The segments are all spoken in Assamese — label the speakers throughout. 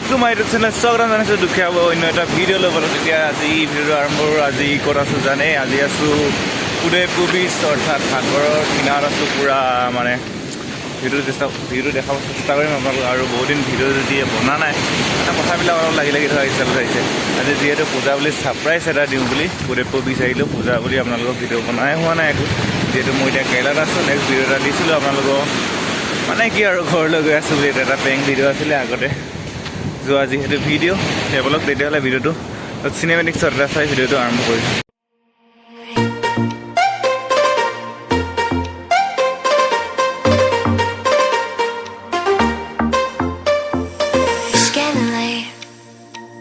Speaker 1: Back to my YouTube channel স্বাগতম জনাইছোঁ দুখীয়া অন্য এটা ভিডিঅ' ল'বলৈ। তেতিয়া আজি ভিডিঅ'টো আৰম্ভ কৰোঁ। আজি ক'ত আছোঁ জানে? আজি আছোঁ উদয়পুৰ বীচ, অৰ্থাৎ সাগৰৰ কিনাৰত আছোঁ। পূৰা মানে ভিডিঅ'টো দেখাব চেষ্টা কৰিম আপোনালোকক। আৰু বহুদিন ভিডিঅ' যদি বনা নাই, মানে কথাবিলাক অলপ লাগি থকা হিচাপত আহিছে। আজি যিহেতু পূজা বুলি ছাৰপ্ৰাইজ এটা দিওঁ বুলি উদয়পুৰ বীচ আহিলোঁ। পূজা বুলি আপোনালোকক ভিডিঅ' বনাই হোৱা নাই একো, যিহেতু মই এতিয়া কেৰেলাত আছোঁ। নেক্সট ভিডিঅ' এটা দিছিলোঁ আপোনালোকক, মানে কি আৰু ঘৰলৈ গৈ আছোঁ বুলি। এটা পেং ভিডিঅ' আছিলে আগতে যোৱা যিহেতু ভিডিঅ' সেইবিলাক, তেতিয়াহ'লে ভিডিঅ'টো চিনেমেটিক শ্বট এটা চাই ভিডিঅ'টো আৰম্ভ কৰিছোঁ।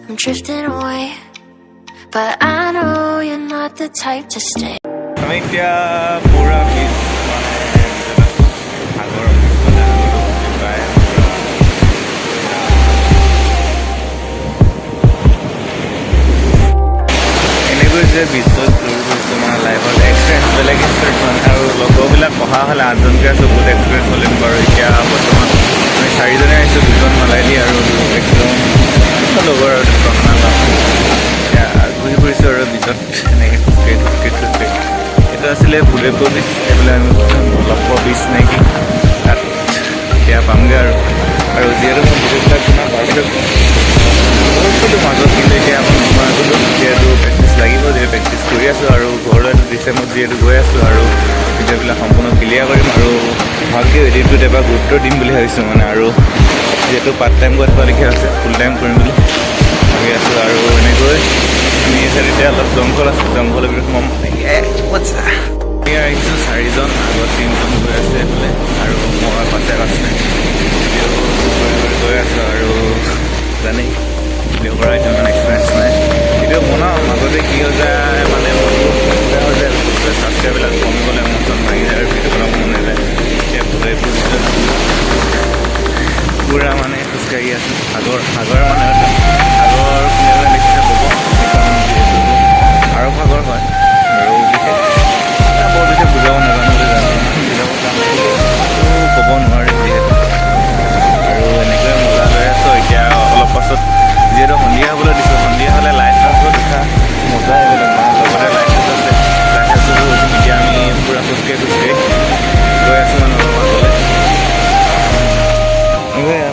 Speaker 2: I'm drifting away, but I know you're not the type to stay.
Speaker 1: আমি এতিয়া পুৰা বীচ মানে সাগৰৰ এনেকৈ যে বিশ্বত ঘূৰি ফুৰিছোঁ মানে লাইফত এক্সপিৰিয়েঞ্চ বেলেগ এক্সপিৰিয়েঞ্চ মানে। আৰু লগৰবিলাক পঢ়া হ'লে 8জনকৈ আছোঁ, বহুত এক্সপিৰিয়েঞ্চ হ'লে বাৰু। এতিয়া বৰ্তমান আমি 4জনে আহিছোঁ, 2জন মালাইলি আৰু 1জন লগৰ আৰু এতিয়া ঘূৰি ফুৰিছোঁ আৰু বিচত এনেকৈ খোজকাঢ়ি। এইটো আছিলে উদয়পুৰ বীচ, এইফালে আমি লক্ষ্য বীচ নেকি, তাত এতিয়া পামগৈ আৰু যিহেতু মই ভিডিঅ'বিলাক কিমান পাৰিছোঁ মাজত, কিন্তু এতিয়া মই নোহোৱা গ'লোঁ। যিহেতু প্ৰেক্টিচ লাগিব, যিহেতু প্ৰেক্টিচ কৰি আছোঁ আৰু ঘৰলৈতো ডিচেম্বৰত যিহেতু গৈ আছোঁ আৰু ভিডিঅ'বিলাক সম্পূৰ্ণ ক্লিয়াৰ কৰিম আৰু ভালকৈ এডিটটোত এবাৰ গুৰুত্ব দিম বুলি ভাবিছোঁ মানে। আৰু যিহেতু পাৰ্ট টাইম গৈ থোৱালৈকে আছে, ফুল টাইম কৰিম বুলি ভাবি আছোঁ। আৰু এনেকৈ আমি এতিয়া অলপ জংঘল আছে, জংঘলৰ ভিতৰত সোমাম। আমি আহিছোঁ 4জন, আগত 3জন গৈ আছে এইফালে আৰু মই পাছে গৈ আছোঁ। আৰু জানেই ভিডিঅ' কৰা এতিয়া মানে এক্সপিৰিয়েঞ্চ নাই, ভিডিঅ' বনাওঁ মাজতে কি হৈ যায় মানে ছাবস্ক্ৰাইববিলাক কমি গ'লে মন চন ভাঙি যায় আৰু ভিডিঅ' বনাব মন নাযায়। এতিয়া পূৰা মানে খোজকাঢ়ি আছোঁ সাগৰ মানে সাগৰ কোনে দেখিছে ক'ব, আৰু সাগৰ হয় আৰু বিশেষ বৰ বিশেষ বুজাব নাজানো বুলি ক'ব নোৱাৰি যিহেতু। আৰু এনেকৈ মজা লৈ আছোঁ। এতিয়া অলপ পাছত যিহেতু সন্ধিয়া হ'বলৈ দিছোঁ, সন্ধিয়া হ'লে লাইট হাউচত দেখা মজা এইবিলাক মানে। লগতে লাইট হাউচ আছে, লাইট হাউচতো এতিয়া আমি পূৰা খোজকাঢ়ি গৈ আছোঁ মানে অলপ আগলৈ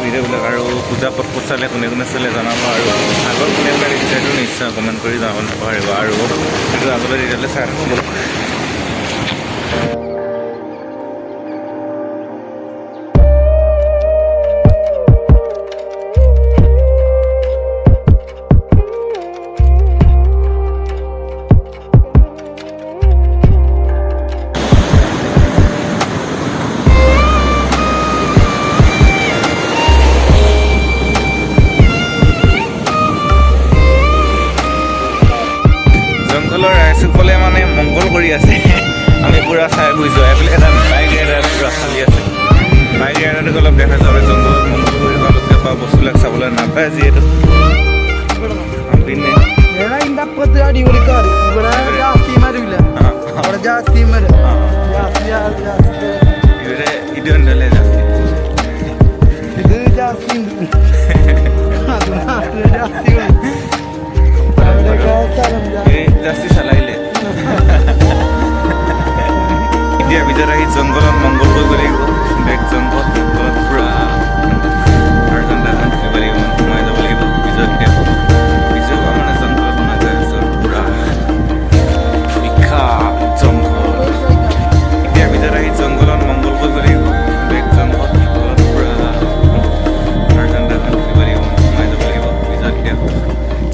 Speaker 1: ভিডিঅ'বিলাক। আৰু পূজা পথ চালে কোনে চালে জনাব, আৰু আগৰ কোনে দেখিছে সেইটো নিশ্চয় কমেণ্ট কৰি জনাব নাপাহৰিব। আৰু সেইটো আগলৈ তেতিয়াহ'লে চাই থাকোঁ। জংঘলৰ ৰাইজসকলে মানে মংগল কৰি আছে, আমি পূৰা চাই বুজিছোঁ। এইফালে এটা বাইক ৰাইডাৰ পূৰা খালী আছে, বাইক ৰাইডাৰটোক অলপ দেখা যাব। জংঘলত মংগল কৰি থকা লোকে পৰা বস্তুবিলাক চাবলৈ নাপায় যিহেতু। പിന്നെ ಇದು ಒಂದಲ್ಲೇ ಜಾಸ್ತಿ ಜಾಸ್ತಿ ಸಲ ಇಲ್ಲಿ এতিয়া ভিতৰত আহি জংঘলত মংগল কৰিব লাগিব। বেক জংঘলত পূৰা 8জন থাকিব লাগিব, সোমাই যাব লাগিব ভিতৰত। এতিয়া ভিতৰত মানে জংঘলত সোমাই গৈ আছোঁ পূৰা বিখ্যাত জংঘল। এতিয়া ভিতৰত আহি জংঘলত মংগল কৰিব লাগিব। বেক জংঘলত পূৰা 8জন থাকিব লাগিব, সোমাই যাব লাগিব ভিতৰত। এতিয়া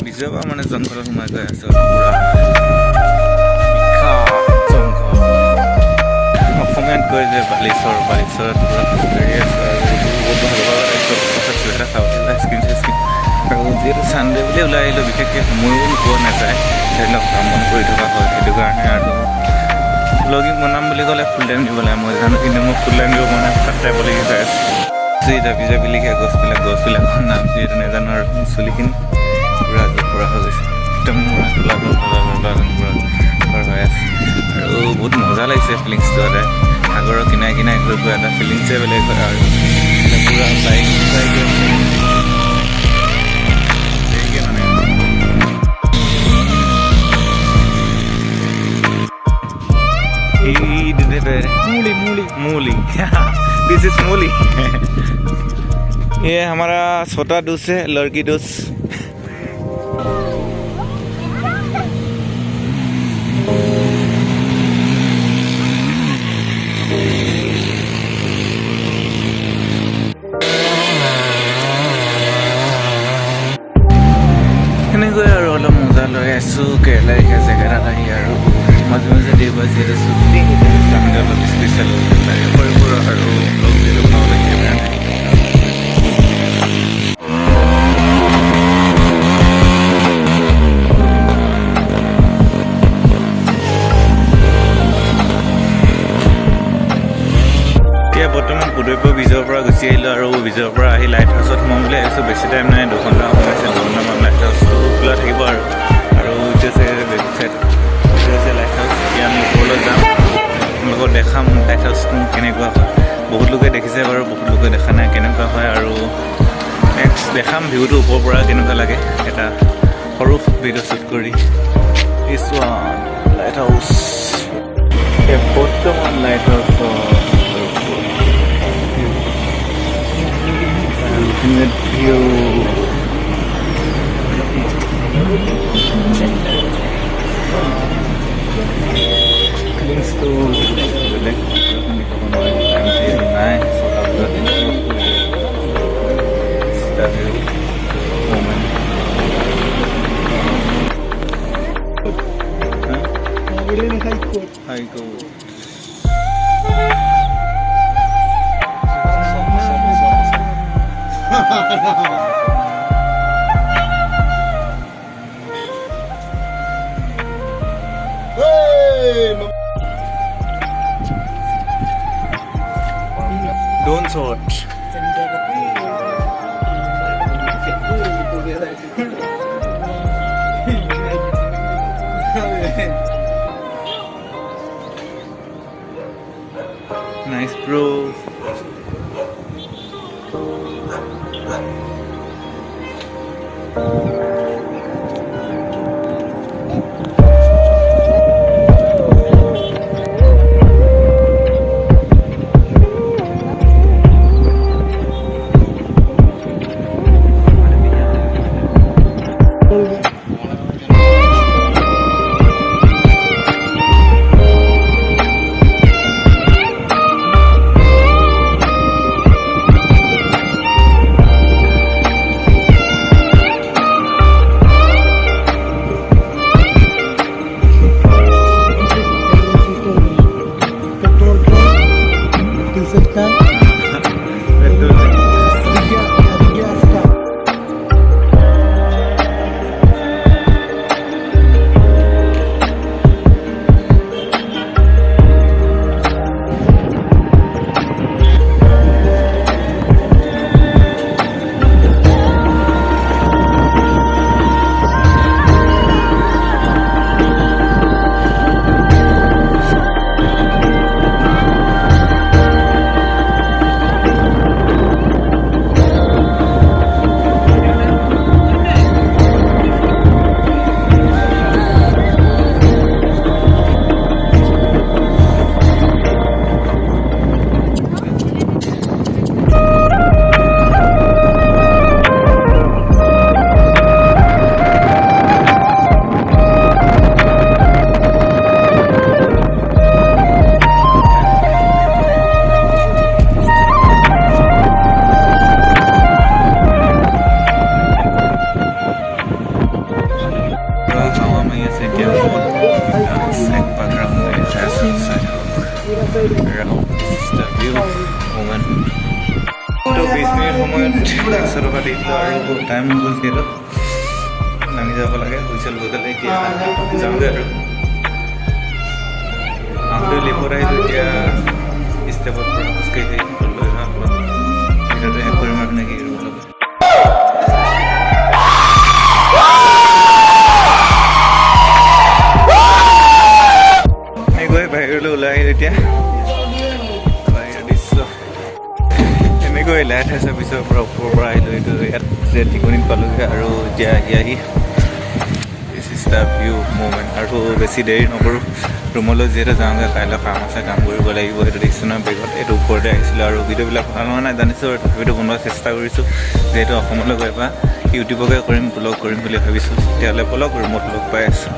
Speaker 1: ভিতৰৰ পৰা মানে জংঘলত সোমাই গৈ আছোঁ পূৰা কমেণ্ট কৰে যে বালিচৰত পূৰা খোজকাঢ়ি আছোঁ আৰু বহুত ভাল লগা পাছত চুৱেটাৰ খাবলৈ স্কিন আৰু যিহেতু চানডে বুলি ওলাই আহিলোঁ, বিশেষকৈ সময়ো পোৱা নাযায়, ধৰি লওক কাম বন কৰি থকা হয়। সেইটো কাৰণে আৰু ব্লগিং বনাম বুলি ক'লে ফুল টাইম দিব লাগে, মই জানো, কিন্তু মই ফুল টাইম দিব পৰা নাই, পাৰ্ট টাইমলৈকে হৈ আছোঁ। জাপি লিখা গছবিলাকৰ নাম যিহেতু নাজানো, আৰু চুলিখিনি পূৰা জোপৰা হৈ গৈছে, একদম পূৰা পূৰা হৈ আছে। আৰু বহুত মজা লাগিছে ফিলিংছটো। এটা সাগৰৰ কিনাৰে ঘূৰি ফুৰা এটা ফিলিংছে বেলেগ হয়। আৰু পূৰা বাইক मूली दिस इज मूली ये हमारा छोटा डोस है लड़की डोस সেনেকৈ আৰু অলপ মজা লৈ আছোঁ কেৰেলা লিখা জেগা এটা আহি আৰু মাজে মাজে দিব যিহেতু ছুটি আমি অলপ স্পেচিয়েল লাগে সৰু আৰু লগ যিটো বনাবলৈ কেমেৰা নাই এতিয়া বৰ্তমান পুদৈপুৰ ব্ৰিজৰ পৰা গুচি আহিলোঁ আৰু ব্ৰিজৰ পৰা আহি লাইট হাউচত সোমাম বুলি আহিছোঁ বেছি টাইম নাই 2 ঘণ্টা সময় আছে 2 ঘণ্টামান লাইট হাউচটো খোলা থাকিব আৰু এইটো আছে বেক চাইড এইটো আছে লাইট হাউচ এতিয়া আমি ওপৰলৈ যাম আপোনালোকক দেখাম লাইট হাউচটো কেনেকুৱা হয় বহুত লোকে দেখিছে বাৰু বহুত লোকে দেখা নাই কেনেকুৱা হয় আৰু নেক্সট দেখাম ভিউটো ওপৰৰ পৰা কেনেকুৱা লাগে এটা সৰু ভিডিঅ' শ্বুট কৰি দিছ লাইট হাউচ বৰ্তমান লাইট হাউচৰ ultimate view things to select nice moment high court don't sort nice bro time गल दिल नामी जा लगे हुइसेल बजाले जाऊँगे आगे लेबर आई स्टेपर खোजकाढ़ी भिडिओ हेक नाकि गई बाहिर ओলাই এনেকৈ লাইট আছে পিছৰ পৰা ওপৰৰ পৰা আহিলোঁ এইটো ইয়াত যে টিকনিত পালোঁগৈ আৰু এতিয়া আহি this is the view movement আৰু বেছি দেৰি নকৰোঁ ৰুমলৈ যিহেতু যাওঁগৈ, কাইলৈ কাম আছে, কাম কৰিব লাগিব। সেইটো দেখিছোঁ নহয় বেগত, এইটো ওপৰতে আহিছিলোঁ আৰু ভিডিঅ'বিলাক ভাল হোৱা নাই জানিছোঁ আৰু তথাপিতো বনোৱাৰ চেষ্টা কৰিছোঁ। যিহেতু অসমলৈ গৈ পৰা ইউটিউবকে কৰিম, ব্লগ কৰিম বুলি ভাবিছোঁ। তেতিয়াহ'লে ব্লগ ৰুমত লগ পাই আছোঁ।